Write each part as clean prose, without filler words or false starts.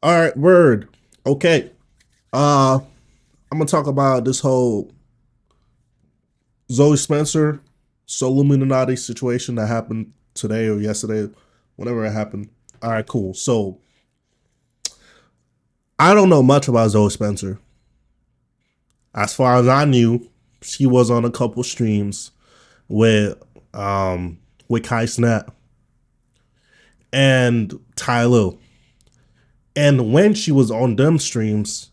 All right, word. Okay. I'm gonna talk about this whole Zoe Spencer Solluminati situation that happened today or yesterday, whenever it happened. All right, cool. So I don't know much about Zoe Spencer. As far as I knew, she was on a couple streams with with Kai Snap and Tylo. And when she was on them streams,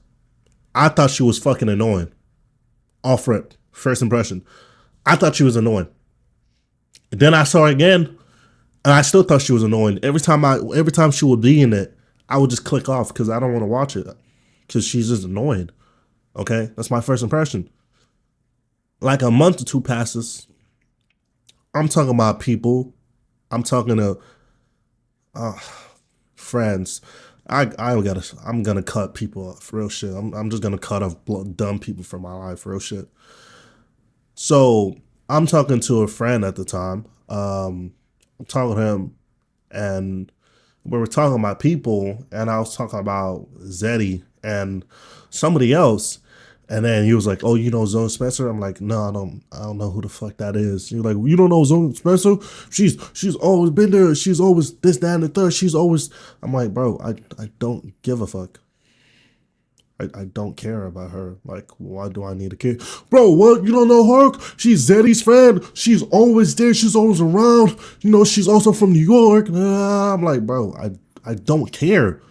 I thought she was fucking annoying. Off rip, first impression. I thought she was annoying. Then I saw her again, and I still thought she was annoying. Every time she would be in it, I would just click off because I don't want to watch it because she's just annoying. Okay, that's my first impression. Like a month or two passes, I'm talking about people. I'm talking to friends. I'm gonna cut people off, real shit. I'm just gonna cut off dumb people from my life, real shit. So I'm talking to a friend at the time. I'm talking to him, and we were talking about people, and I was talking about Zeddy and somebody else. And then he was like, "Oh, you know Zone Spencer?" I'm like, "No, I don't know who the fuck that is." You're like, "You don't know Zone Spencer? She's always been there. She's always this, that, and the third. She's always." I'm like, "Bro, I don't give a fuck. I don't care about her. Like, why do I need to care? Bro, what? You don't know her? She's Zeddy's friend. She's always there. She's always around. You know, she's also from New York." I'm like, bro, I don't care.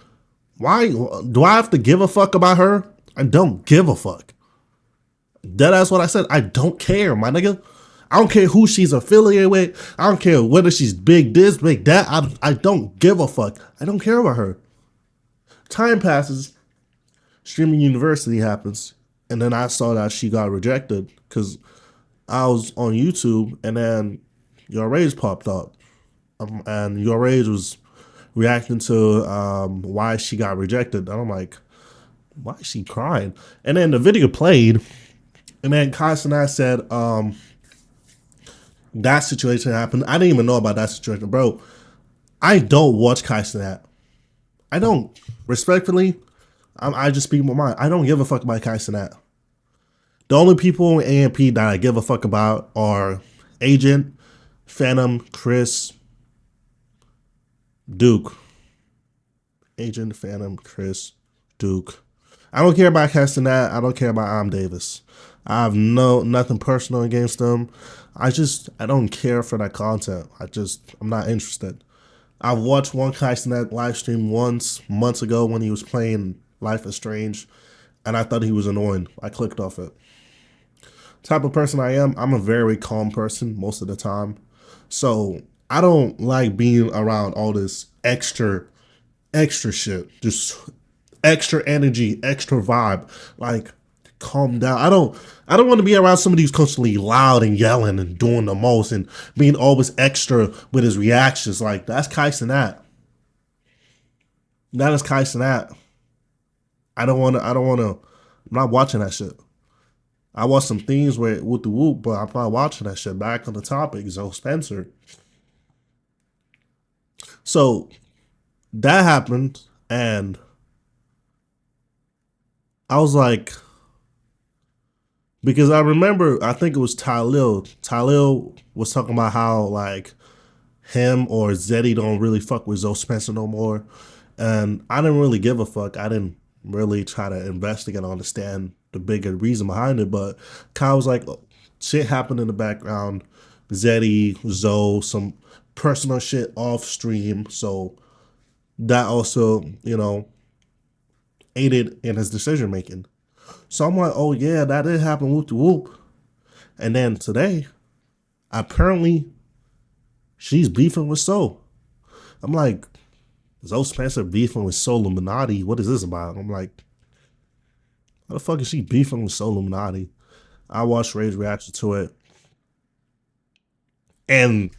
Why do I have to give a fuck about her? I don't give a fuck. That's what I said. I don't care, my nigga. I don't care who she's affiliated with. I don't care whether she's big this, big that. I don't give a fuck. I don't care about her. Time passes. Streaming University happens, and then I saw that she got rejected because I was on YouTube, and then Your Rage popped up, and Your Rage was reacting to why she got rejected, and I'm like, why is she crying? And then the video played, and then Kai and I said that situation happened. I didn't even know about that situation, bro. I don't watch Kai Cenat. I don't. Respectfully, I just speak my mind. I don't give a fuck about Kai Cenat. The only people in AMP that I give a fuck about are Agent, Phantom, Chris, Duke. Agent, Phantom, Chris, Duke. I don't care about Castanet. I don't care about Am Davis. I have nothing personal against them. I don't care for that content. I'm not interested. I watched one Castanet live stream once months ago when he was playing Life is Strange, and I thought he was annoying. I clicked off it. Type of person I am, I'm a very calm person most of the time. So I don't like being around all this extra shit. Just extra energy, extra vibe. Like, calm down. I don't want to be around somebody who's constantly loud and yelling and doing the most and being always extra with his reactions. Like, that's Kai Cenat. That is Kai Cenat. I don't wanna I'm not watching that shit. I watched some things where with the whoop, but I'm not watching that shit. Back on the topic, Zoe Spencer. So that happened, and I was like, because I remember, I think it was Tylil. Tylil was talking about how like him or Zeddy don't really fuck with Zoe Spencer no more, and I didn't really give a fuck. I didn't really try to investigate and understand the bigger reason behind it. But Kyle was like, oh, shit happened in the background. Zeddy, Zoe, some personal shit off stream, so that also, aided in his decision making. So I'm like, oh yeah, that did happen, whoop de whoop. And then today, apparently, she's beefing with Soul. I'm like, Zoe Spencer beefing with Solluminati. What is this about? I'm like, how the fuck is she beefing with Solluminati? I watched Ray's reaction to it, and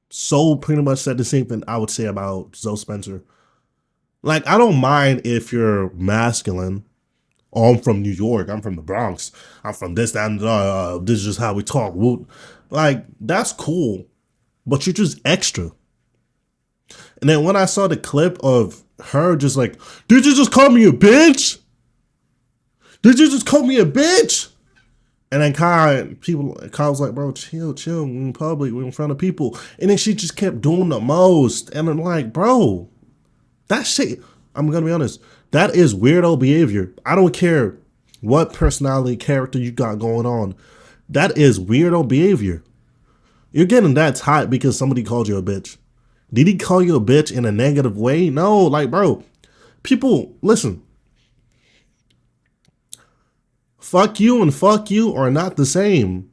Soul pretty much said the same thing I would say about Zoe Spencer. Like, I don't mind if you're masculine. Oh, I'm from New York. I'm from the Bronx. I'm from this, that, and this is just how we talk. Like, that's cool, but you're just extra. And then when I saw the clip of her just like, did you just call me a bitch? Did you just call me a bitch? And then Kai was like, bro, chill, chill. We're in public, we're in front of people. And then she just kept doing the most. And I'm like, bro, that shit, I'm gonna be honest, that is weirdo behavior. I don't care what personality character you got going on. That is weirdo behavior. You're getting that tight because somebody called you a bitch. Did he call you a bitch in a negative way? No, like, bro, people, listen, fuck you and fuck you are not the same.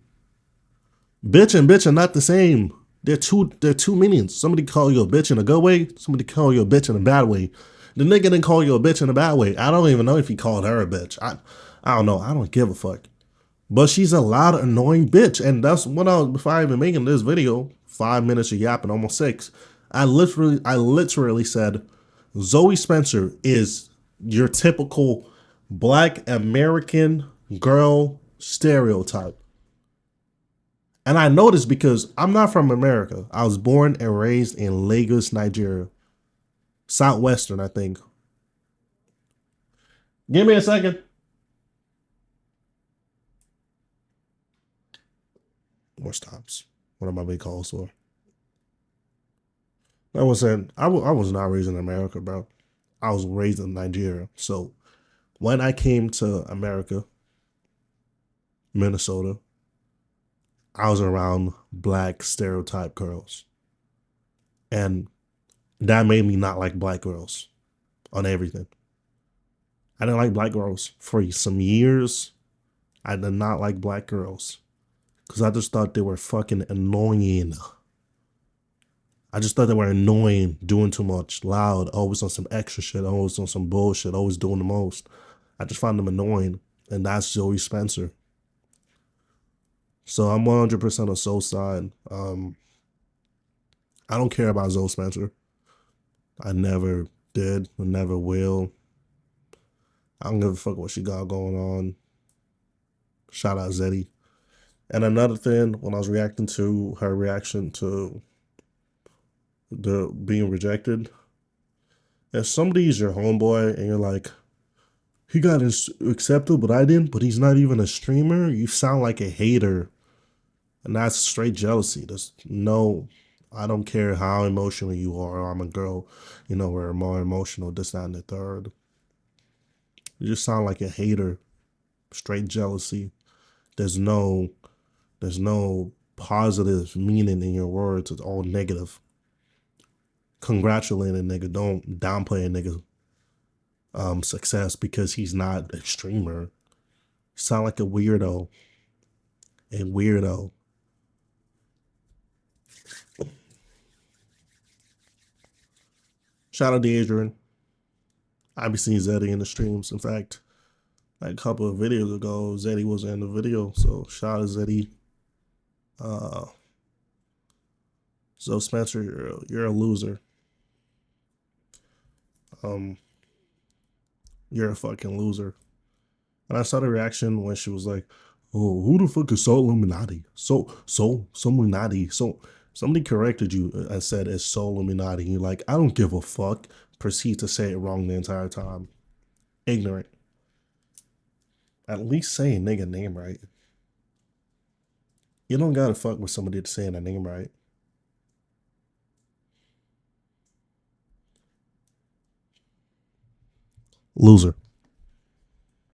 Bitch and bitch are not the same. They're two meanings. Somebody call you a bitch in a good way, somebody call you a bitch in a bad way. The nigga didn't call you a bitch in a bad way. I don't even know if he called her a bitch. I don't know. I don't give a fuck. But she's a loud, annoying bitch. And that's what I was, before I even making this video, 5 minutes of yapping, almost 6. I literally said, Zoe Spencer is your typical black American girl stereotype. And I know this because I'm not from America. I was born and raised in Lagos, Nigeria. Southwestern, I think. Give me a second. More stops. What am I being called for? I was saying, I was not raised in America, bro. I was raised in Nigeria. So when I came to America, Minnesota, I was around black stereotype girls. And that made me not like black girls on everything. I didn't like black girls for some years. I did not like black girls because I just thought they were fucking annoying. I just thought they were annoying, doing too much, loud, always on some extra shit, always on some bullshit, always doing the most. I just found them annoying, and that's Zoe Spencer. So I'm 100% on Soul's side. I don't care about Zoe Spencer. I never did, and never will. I don't give a fuck what she got going on. Shout out Zeddy. And another thing, when I was reacting to her reaction to the being rejected, if somebody's your homeboy and you're like, he got accepted, but I didn't, but he's not even a streamer, you sound like a hater. And that's straight jealousy. There's no, I don't care how emotional you are. I'm a girl, we're more emotional, this, that, and the third. You just sound like a hater. Straight jealousy. There's no positive meaning in your words. It's all negative. Congratulate a nigga. Don't downplay a nigga success because he's not a streamer. You sound like a weirdo. A weirdo. Shout out to Adrian. I be seeing Zeddy in the streams. In fact, like a couple of videos ago, Zeddy was in the video. So shout out to Zeddy. So Spencer, you're a loser. You're a fucking loser. And I saw the reaction when she was like, "Oh, who the fuck is Solluminati? Solluminati." So somebody corrected you and said it's Solluminati. And you're like, I don't give a fuck. Proceed to say it wrong the entire time. Ignorant. At least say a nigga name right. You don't gotta fuck with somebody to saying a name right. Loser.